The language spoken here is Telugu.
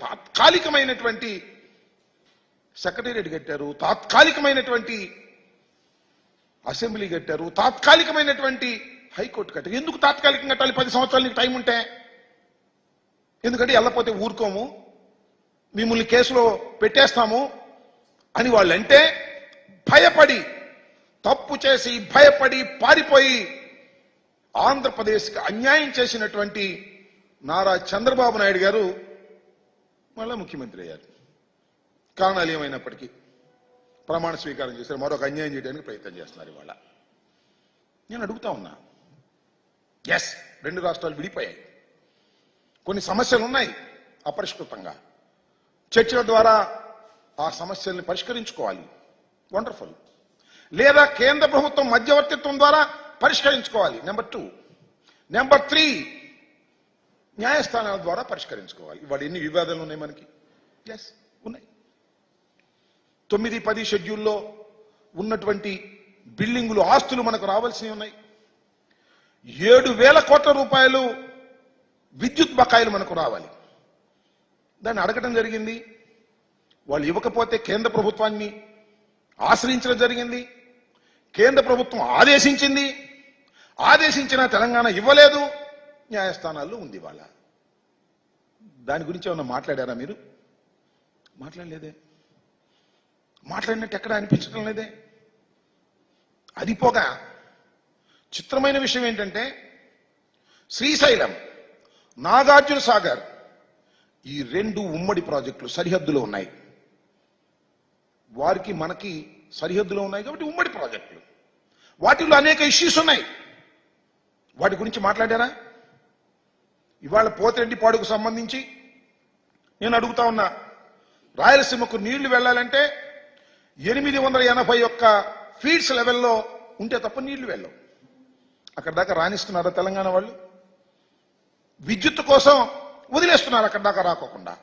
తాత్కాలికమైనటువంటి సెక్రటేరియట్ కట్టారు, తాత్కాలికమైనటువంటి అసెంబ్లీ కట్టారు, తాత్కాలికమైనటువంటి హైకోర్టు కట్టారు. ఎందుకు తాత్కాలికంగా కట్టాలి? 10 సంవత్సరాలు నీకు టైం ఉంటే. ఎందుకంటే వెళ్ళపోతే ఊరుకోము, మిమ్మల్ని కేసులో పెట్టేస్తాము అని వాళ్ళంటే భయపడి, తప్పు చేసి భయపడి పారిపోయి ఆంధ్రప్రదేశ్కి అన్యాయం చేసినటువంటి నారా చంద్రబాబు నాయుడు గారు మళ్ళా ముఖ్యమంత్రి అయ్యారు. కారణాలు ఏమైనప్పటికీ ప్రమాణ స్వీకారం చేశారు, మరొక అన్యాయం చేయడానికి ప్రయత్నం చేస్తున్నారు. ఇవాళ నేను అడుగుతా ఉన్నా, ఎస్ 2 రాష్ట్రాలు విడిపోయాయి, కొన్ని సమస్యలు ఉన్నాయి అపరిష్కృతంగా, చర్చల ద్వారా ఆ సమస్యల్ని పరిష్కరించుకోవాలి, వండర్ఫుల్. లేదా కేంద్ర ప్రభుత్వం మధ్యవర్తిత్వం ద్వారా పరిష్కరించుకోవాలి, నెంబర్ 2. నెంబర్ 3 న్యాయస్థానాల ద్వారా పరిష్కరించుకోవాలి. ఇవాళ ఎన్ని వివాదాలు ఉన్నాయి మనకి? ఎస్ ఉన్నాయి. 9-10 షెడ్యూల్లో ఉన్నటువంటి బిల్డింగులు, ఆస్తులు మనకు రావాల్సినవి ఉన్నాయి. 7,000 కోట్ల రూపాయలు విద్యుత్ బకాయిలు మనకు రావాలి. దాన్ని అడగటం జరిగింది. వాళ్ళు ఇవ్వకపోతే కేంద్ర ప్రభుత్వాన్ని ఆశ్రయించడం జరిగింది. కేంద్ర ప్రభుత్వం ఆదేశించింది, ఆదేశించిన తెలంగాణ ఇవ్వలేదు, న్యాయస్థానాల్లో ఉంది వాళ్ళ. దాని గురించి ఏమన్నా మాట్లాడారా మీరు? మాట్లాడలేదే. మాట్లాడినట్టు ఎక్కడ అనిపించడం లేదే. అది పోగా చిత్రమైన విషయం ఏంటంటే, శ్రీశైలం, నాగార్జున సాగర్ ఈ 2 ఉమ్మడి ప్రాజెక్టులు సరిహద్దులో ఉన్నాయి. వారికి మనకి సరిహద్దులో ఉన్నాయి కాబట్టి ఉమ్మడి ప్రాజెక్టులు. వాటిలో అనేక ఇష్యూస్ ఉన్నాయి. వాటి గురించి మాట్లాడారా? ఇవాళ పోతిరెడ్డిపాడుకు సంబంధించి నేను అడుగుతా ఉన్నా, రాయలసీమకు నీళ్లు వెళ్ళాలంటే 881 ఫీట్స్ లెవెల్లో ఉంటే తప్ప నీళ్లు వెళ్ళవు. అక్కడ దాకా రాణిస్తున్నారా తెలంగాణ వాళ్ళు? విద్యుత్ కోసం వదిలేస్తున్నారు అక్కడ దాకా రాకోకుండా.